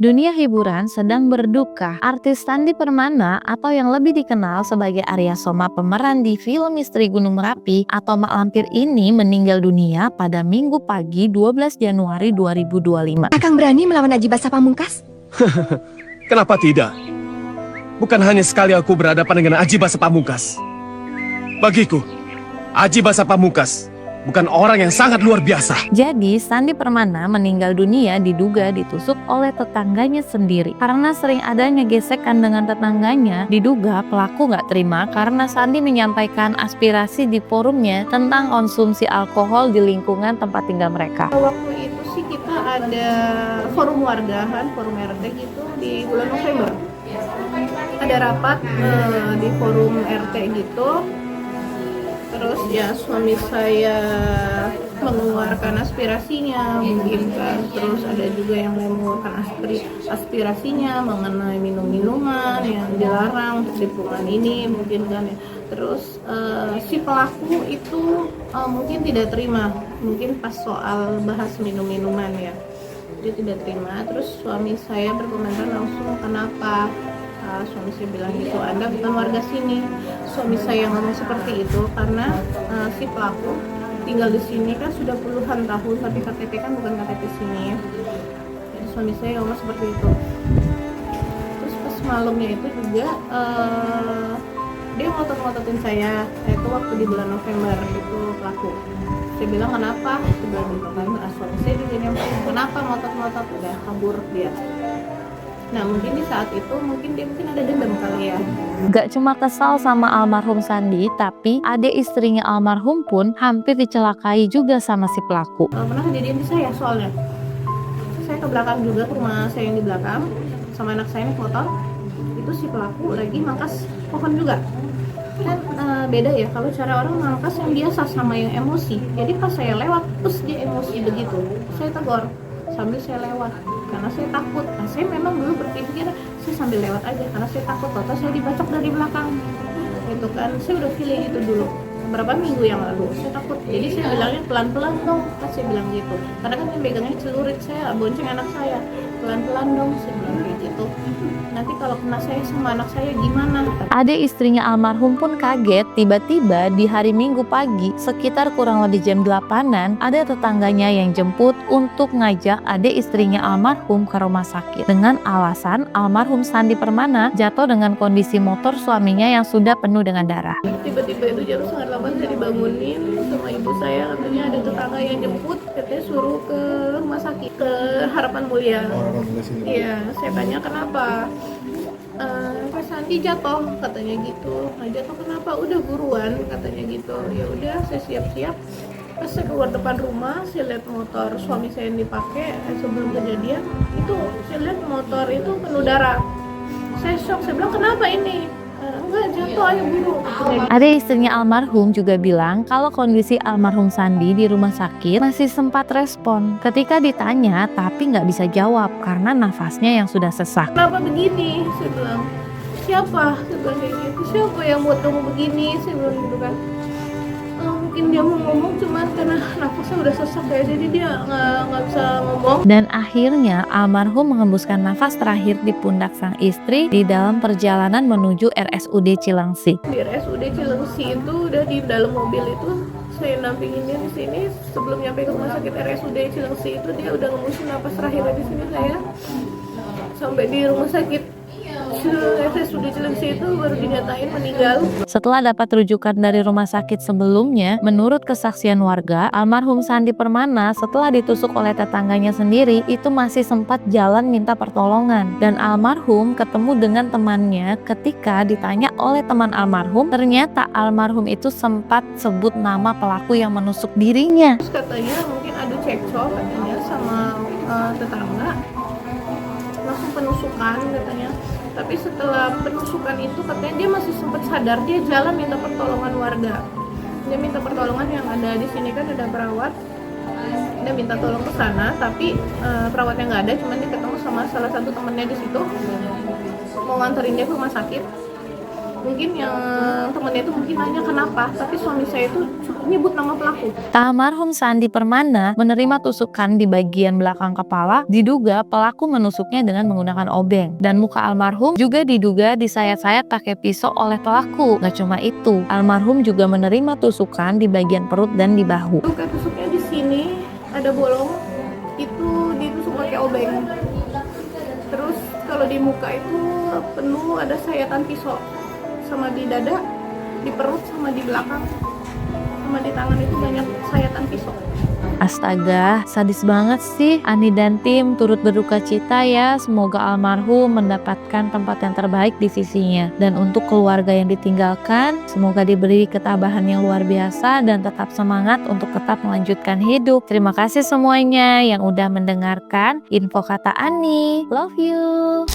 Dunia hiburan sedang berduka. Artis Sandi Permana atau yang lebih dikenal sebagai Arya Soma pemeran di film Misteri Gunung Merapi atau Mak Lampir ini meninggal dunia pada Minggu pagi 12 Januari 2025. Akang berani melawan Aji Basa Pamungkas? Kenapa tidak? Bukan hanya sekali aku berhadapan dengan Aji Basa Pamungkas. Bagiku, Aji Basa Pamungkas bukan orang yang sangat luar biasa. Jadi, Sandi Permana meninggal dunia diduga ditusuk oleh tetangganya sendiri. Karena sering adanya gesekan dengan tetangganya, diduga pelaku nggak terima karena Sandi menyampaikan aspirasi di forumnya tentang konsumsi alkohol di lingkungan tempat tinggal mereka. Waktu itu sih kita ada forum warga kan, forum RT gitu di bulan November. Ada rapat di forum RT gitu. Terus ya suami saya mengeluarkan aspirasinya mungkin kan. Terus ada juga yang mengeluarkan aspirasinya mengenai minum-minuman yang dilarang untuk lingkungan ini mungkin kan ya. Terus si pelaku itu mungkin tidak terima, mungkin pas soal bahas minum-minuman ya, dia tidak terima. Terus suami saya berkomentar langsung, kenapa? Suami saya bilang gitu, Anda bukan warga sini. Suami saya ngomong seperti itu karena si pelaku tinggal di sini kan sudah puluhan tahun, tapi KTP kan bukan KTP sini ya. Jadi suami saya ngomong seperti itu. Terus pas malamnya itu juga dia ngotot-ngototin saya, itu waktu di bulan November itu pelaku. Saya bilang kenapa? Saya bilang suami saya juga nyamperin, kenapa ngotot-ngotot, udah kabur dia. Nah mungkin di saat itu mungkin dia ada dendam kali ya. Gak cuma kesal sama almarhum Sandi, tapi adik istrinya almarhum pun hampir dicelakai juga sama si pelaku. Pernah kejadian di saya soalnya. Saya ke belakang juga, ke rumah saya yang di belakang, sama anak saya naik motor. Itu si pelaku lagi mangkas pohon juga. Kan beda ya, kalau cara orang mangkas yang biasa sama yang emosi. Jadi pas saya lewat, terus dia emosi begitu. Saya tegur sambil saya lewat karena saya takut. Nah, saya memang dulu berpikir saya sambil lewat aja karena saya takut atau saya dibacok dari belakang gitu kan. Saya udah feeling itu dulu beberapa minggu yang lalu, saya takut. Jadi saya bilangnya pelan-pelan dong, saya bilang gitu karena kan yang pegangnya celurit, saya bonceng anak saya, pelan-pelan dong, saya bilang kayak gitu. Nanti kalau kena saya sama anak saya gimana? Adik istrinya almarhum pun kaget, tiba-tiba di hari Minggu pagi sekitar kurang lebih jam 8-an ada tetangganya yang jemput untuk ngajak adik istrinya almarhum ke rumah sakit dengan alasan almarhum Sandi Permana jatuh dengan kondisi motor suaminya yang sudah penuh dengan darah. Tiba-tiba itu jam 7:30 saya dibangunin sama ibu saya, katanya ada tetangga yang jemput, katanya suruh ke rumah sakit, ke Harapan Mulia. Iya, saya tanya kenapa? Pak Sandi jatuh, katanya gitu. Nah jatuh kenapa? Udah buruan, katanya gitu. Ya udah, saya siap-siap. Pas saya keluar depan rumah, saya lihat motor suami saya yang dipakai sebelum kejadian itu, saya lihat motor itu penuh darah. Saya shock, saya bilang kenapa ini? Enggak, jatuh, ayo buru. Adik istrinya almarhum juga bilang kalau kondisi almarhum Sandi di rumah sakit masih sempat respon ketika ditanya, tapi nggak bisa jawab karena nafasnya yang sudah sesak. Kenapa begini? Saya bilang, siapa? Saya bilang kayak gitu, siapa yang buat kamu begini? Saya bilang gitu kan. Mungkin dia mau ngomong cuman karena nafasnya udah sesak ya, jadi dia nggak bisa ngomong. Dan akhirnya almarhum mengembuskan nafas terakhir di pundak sang istri di dalam perjalanan menuju RSUD Cilengsi. Di RSUD Cilengsi itu udah di dalam mobil itu saya nampingin dia di sini, sebelum nyampe ke rumah sakit RSUD Cilengsi itu dia udah ngembusin nafas terakhir di sini saya. Sampai di rumah sakit RSUD Cilengsi itu baru dinyatain meninggal. Setelah dapat rujukan dari rumah sakit sebelumnya, menurut kesaksian warga, almarhum Sandi Permana setelah ditusuk oleh tetangganya sendiri itu masih sempat jalan minta pertolongan. Dan almarhum ketemu dengan temannya ketika ditanya oleh teman almarhum, ternyata almarhum itu sempat sebut nama pelaku yang menusuk dirinya. Terus katanya mungkin adu cekcok katanya sama tetangga, langsung penusukan katanya. Tapi setelah penusukan itu katanya dia masih sempat sadar, dia jalan minta pertolongan warga. Dia minta pertolongan yang ada di sini kan ada perawat. Dia minta tolong ke sana, tapi perawatnya nggak ada, cuman dia ketemu sama salah satu temennya di situ. Mau nganterin dia ke rumah sakit. Mungkin yang temennya itu mungkin nanya kenapa, tapi suami saya itu nyebut nama pelaku. Almarhum Sandi Permana menerima tusukan di bagian belakang kepala, diduga pelaku menusuknya dengan menggunakan obeng. Dan muka almarhum juga diduga disayat-sayat pakai pisau oleh pelaku. Gak cuma itu, almarhum juga menerima tusukan di bagian perut dan di bahu. Luka tusuknya di sini ada bolong, itu ditusuk pakai obeng. Terus kalau di muka itu penuh ada sayatan pisau, sama di dada, di perut, sama di belakang, sama di tangan itu banyak sayatan pisau. Astaga, sadis banget sih. Ani dan tim turut berduka cita ya. Semoga almarhum mendapatkan tempat yang terbaik di sisinya. Dan untuk keluarga yang ditinggalkan, semoga diberi ketabahan yang luar biasa dan tetap semangat untuk tetap melanjutkan hidup. Terima kasih semuanya yang udah mendengarkan info kata Ani. Love you.